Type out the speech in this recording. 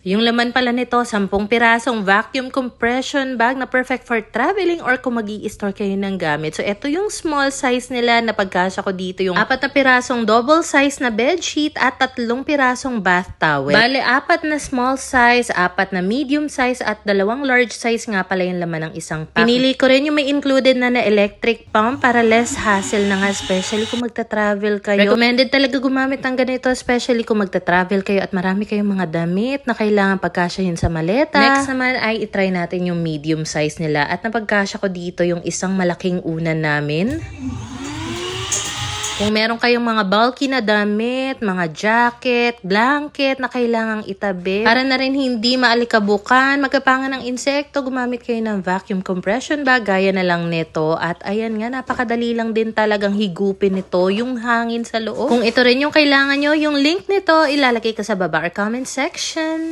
Yung laman pala nito, 10 pirasong vacuum compression bag na perfect for traveling or kung mag-i-store kayo ng gamit. So, ito yung small size nila na pagkasya ko dito yung 4 na pirasong double size na bedsheet at 3 pirasong bath towel. Bale, 4 na small size, 4 na medium size at 2 large size nga pala yung laman ng isang pack. Pinili ko rin yung may included na electric pump para less hassle na nga, especially kung magta-travel kayo. Recommended talaga gumamit ng ganito, especially kung magta-travel kayo at marami kayong mga damit na kailangan pagkasyahin sa maleta. Next naman ay itry natin yung medium size nila at napagkasya ko dito yung isang malaking unan namin. Kung meron kayong mga bulky na damit, mga jacket, blanket na kailangang itabi, para na rin hindi maalikabukan, magkapangan ng insekto, gumamit kayo ng vacuum compression bag, gaya na lang nito. At ayan nga, napakadali lang din talagang higupin nito yung hangin sa loob. Kung ito rin yung kailangan nyo, yung link nito, ilalagay ko sa baba or comment section.